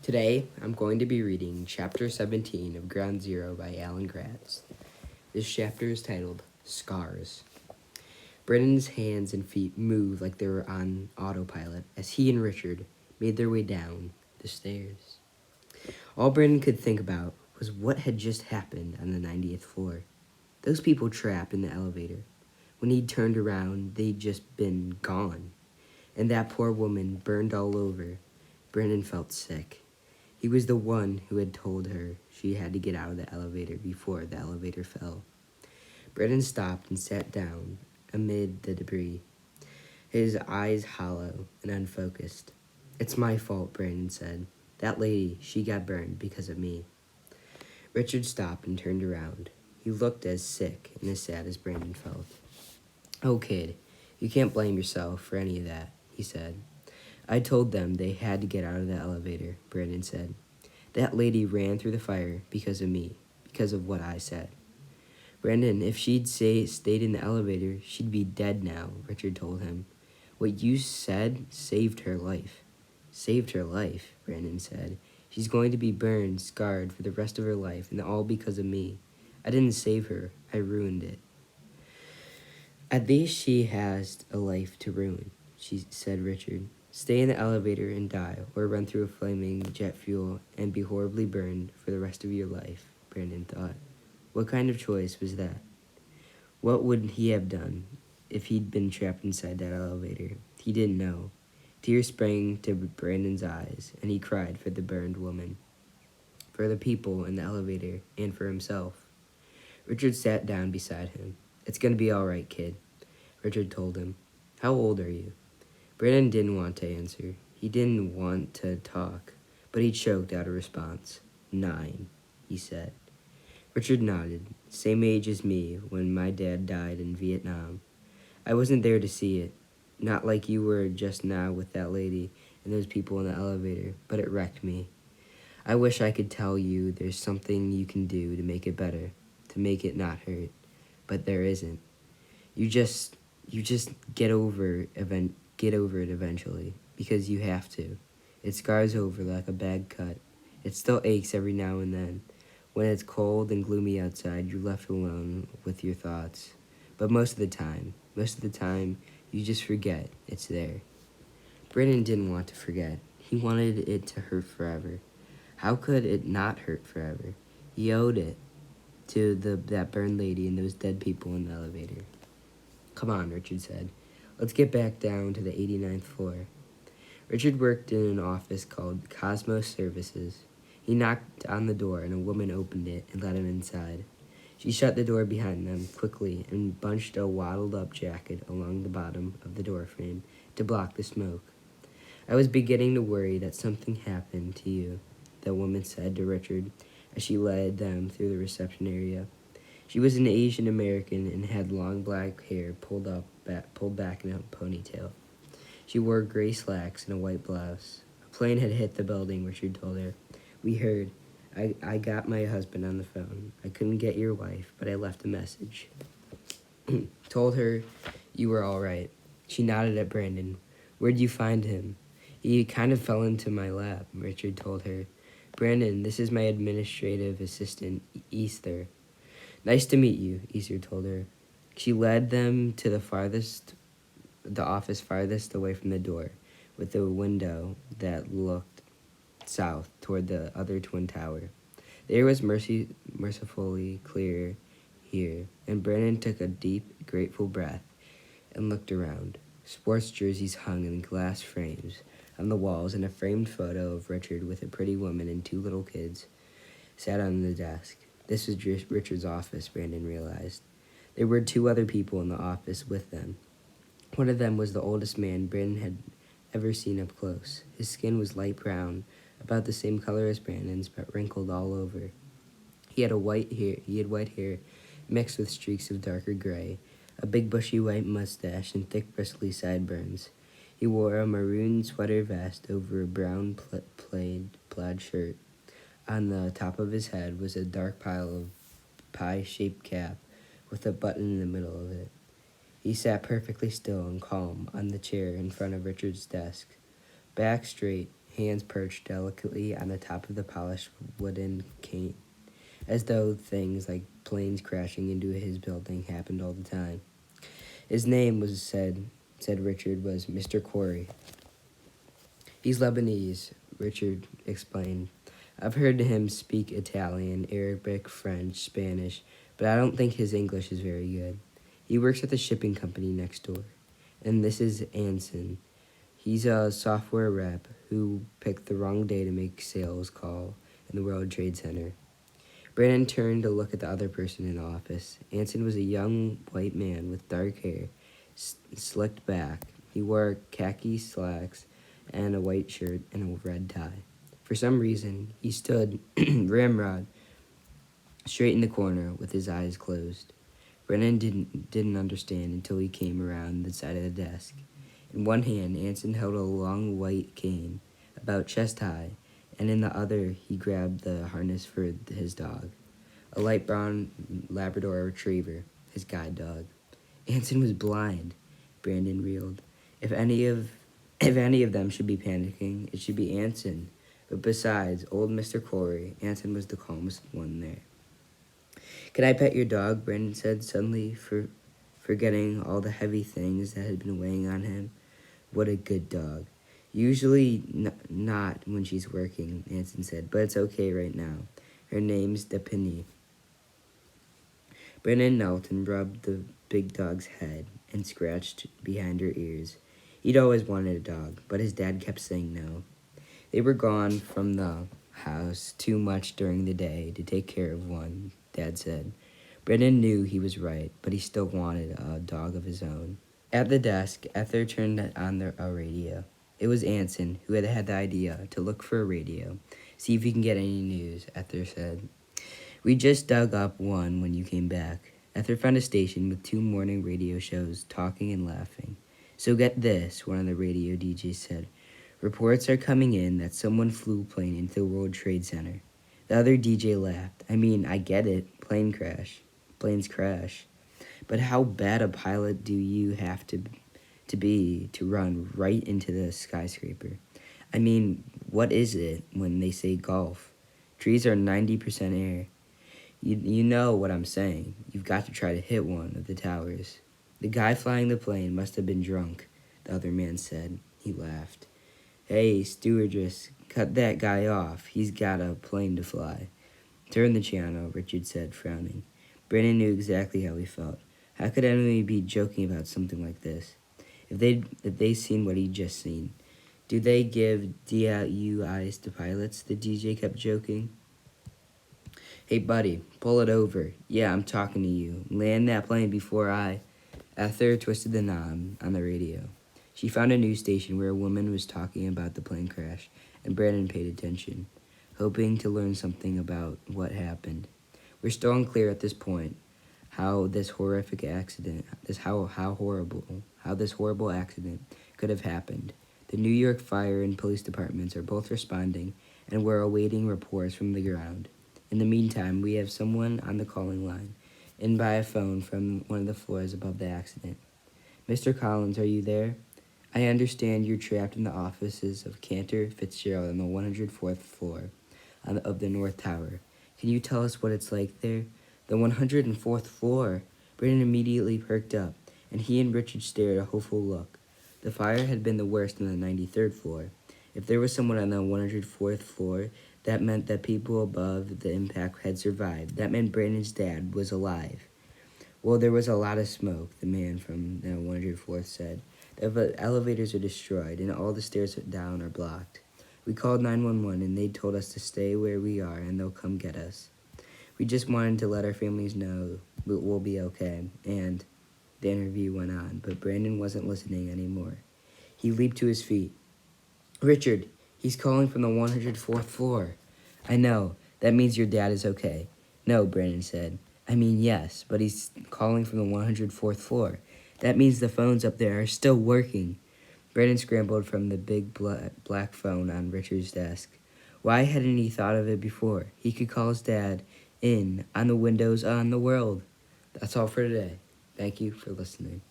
Today, I'm going to be reading Chapter 17 of Ground Zero by Alan Gratz. This chapter is titled Scars. Brennan's hands and feet moved like they were on autopilot as he and Richard made their way down the stairs. All Brennan could think about was what had just happened on the 90th floor. Those people trapped in the elevator. When he turned around, they'd just been gone. And that poor woman burned all over. Brennan felt sick. He was the one who had told her she had to get out of the elevator before the elevator fell. Brennan stopped and sat down amid the debris, his eyes hollow and unfocused. "It's my fault," Brennan said. "That lady, she got burned because of me." Richard stopped and turned around. He looked as sick and as sad as Brennan felt. "Oh, kid, you can't blame yourself for any of that," he said. "I told them they had to get out of the elevator," Brandon said. "That lady ran through the fire because of me, because of what I said." "Brandon, if she'd stayed in the elevator, she'd be dead now," Richard told him. "What you said saved her life." "Saved her life," Brandon said. "She's going to be burned, scarred for the rest of her life, and all because of me. I didn't save her, I ruined it." "At least she has a life to ruin," said Richard. "Stay in the elevator and die, or run through a flaming jet fuel and be horribly burned for the rest of your life," Brandon thought. What kind of choice was that? What would he have done if he'd been trapped inside that elevator? He didn't know. Tears sprang to Brandon's eyes, and he cried for the burned woman, for the people in the elevator, and for himself. Richard sat down beside him. "It's going to be all right, kid," Richard told him. "How old are you?" Brandon didn't want to answer. He didn't want to talk, but he choked out a response. 9, he said. Richard nodded. "Same age as me when my dad died in Vietnam. I wasn't there to see it. Not like you were just now with that lady and those people in the elevator, but it wrecked me. I wish I could tell you there's something you can do to make it better, to make it not hurt, but there isn't. You just get over it eventually, because you have to. It scars over like a bad cut. It still aches every now and then. When it's cold and gloomy outside, you're left alone with your thoughts. But most of the time, you just forget it's there." Brandon didn't want to forget. He wanted it to hurt forever. How could it not hurt forever? He owed it to that burned lady and those dead people in the elevator. "Come on," Richard said. "Let's get back down to the 89th floor." Richard worked in an office called Cosmos Services. He knocked on the door, and a woman opened it and let him inside. She shut the door behind them quickly and bunched a waddled-up jacket along the bottom of the doorframe to block the smoke. "I was beginning to worry that something happened to you," the woman said to Richard as she led them through the reception area. She was an Asian American and had long black hair pulled back in a ponytail. She wore gray slacks and a white blouse. "A plane had hit the building," Richard told her. "We heard. I got my husband on the phone. I couldn't get your wife, but I left a message." "Told her you were all right." She nodded at Brandon. "Where'd you find him?" "He kind of fell into my lap," Richard told her. "Brandon, this is my administrative assistant, Easter." "Nice to meet you," Easter told her. She led them to the office farthest away from the door, with a window that looked south toward the other twin tower. The air was mercifully clear here, and Brandon took a deep, grateful breath and looked around. Sports jerseys hung in glass frames on the walls, and a framed photo of Richard with a pretty woman and 2 little kids sat on the desk. This was Richard's office, Brandon realized. There were 2 other people in the office with them. One of them was the oldest man Brandon had ever seen up close. His skin was light brown, about the same color as Brandon's, but wrinkled all over. He had white hair mixed with streaks of darker gray, a big bushy white mustache, and thick bristly sideburns. He wore a maroon sweater vest over a brown plaid shirt. On the top of his head was a dark pie-shaped cap with a button in the middle of it. He sat perfectly still and calm on the chair in front of Richard's desk, back straight hands perched delicately on the top of the polished wooden cane, as though things like planes crashing into his building happened all the time. His name said Richard, was Mr. Corey. He's Lebanese, Richard explained. I've heard him speak Italian, Arabic, French, Spanish, but I don't think his English is very good. He works at the shipping company next door. And this is Anson. He's a software rep who picked the wrong day to make sales call in the World Trade Center. Brandon turned to look at the other person in the office. Anson was a young white man with dark hair, slicked back. He wore khaki slacks and a white shirt and a red tie. For some reason, he stood ramrod straight in the corner with his eyes closed. Brennan didn't understand until he came around the side of the desk. In one hand, Anson held a long white cane, about chest high, and in the other he grabbed the harness for his dog, a light brown Labrador retriever, his guide dog. Anson was blind, Brandon reeled. If any of them should be panicking, it should be Anson. But besides old Mr. Corey, Anson was the calmest one there. Can I pet your dog? Brandon said, suddenly forgetting all the heavy things that had been weighing on him. What a good dog. Usually not when she's working, Anson said, but it's okay right now. Her name's Depini. Brandon knelt and rubbed the big dog's head and scratched behind her ears. He'd always wanted a dog, but his dad kept saying no. They were gone from the house too much during the day to take care of one, Dad said. Brendan knew he was right, but he still wanted a dog of his own. At the desk, Ether turned on a radio. It was Anson who had had the idea to look for a radio, see if he can get any news, Ether said. We just dug up one when you came back. Ether found a station with 2 morning radio shows talking and laughing. So get this, one of the radio DJs said. Reports are coming in that someone flew a plane into the World Trade Center. The other DJ laughed. I mean, I get it. Planes crash. But how bad a pilot do you have to be to run right into the skyscraper? I mean, what is it when they say golf? Trees are 90% air. You know what I'm saying. You've got to try to hit one of the towers. The guy flying the plane must have been drunk, the other man said. He laughed. Hey, stewardess, cut that guy off. He's got a plane to fly. Turn the channel, Richard said, frowning. Brandon knew exactly how he felt. How could anyone be joking about something like this? If they seen what he'd just seen. Do they give DUIs to pilots? The DJ kept joking. Hey, buddy, pull it over. Yeah, I'm talking to you. Land that plane before I... Ether twisted the knob on the radio. She found a news station where a woman was talking about the plane crash, and Brandon paid attention, hoping to learn something about what happened. We're still unclear at this point how this horrible accident could have happened. The New York Fire and Police Departments are both responding, and we're awaiting reports from the ground. In the meantime, we have someone on the calling line, in by a phone from one of the floors above the accident. Mr. Collins, are you there? I understand you're trapped in the offices of Cantor Fitzgerald on the 104th floor of the North Tower. Can you tell us what it's like there? The 104th floor. Brandon immediately perked up, and he and Richard stared a hopeful look. The fire had been the worst on the 93rd floor. If there was someone on the 104th floor, that meant that people above the impact had survived. That meant Brandon's dad was alive. Well, there was a lot of smoke, the man from the 104th said. The elevators are destroyed, and all the stairs down are blocked. We called 911, and they told us to stay where we are, and they'll come get us. We just wanted to let our families know we'll be okay, and the interview went on, but Brandon wasn't listening anymore. He leaped to his feet. Richard, he's calling from the 104th floor. I know. That means your dad is okay. No, Brandon said. I mean, yes, but he's calling from the 104th floor. That means the phones up there are still working. Brandon scrambled from the big black phone on Richard's desk. Why hadn't he thought of it before? He could call his dad in on the windows on the world. That's all for today. Thank you for listening.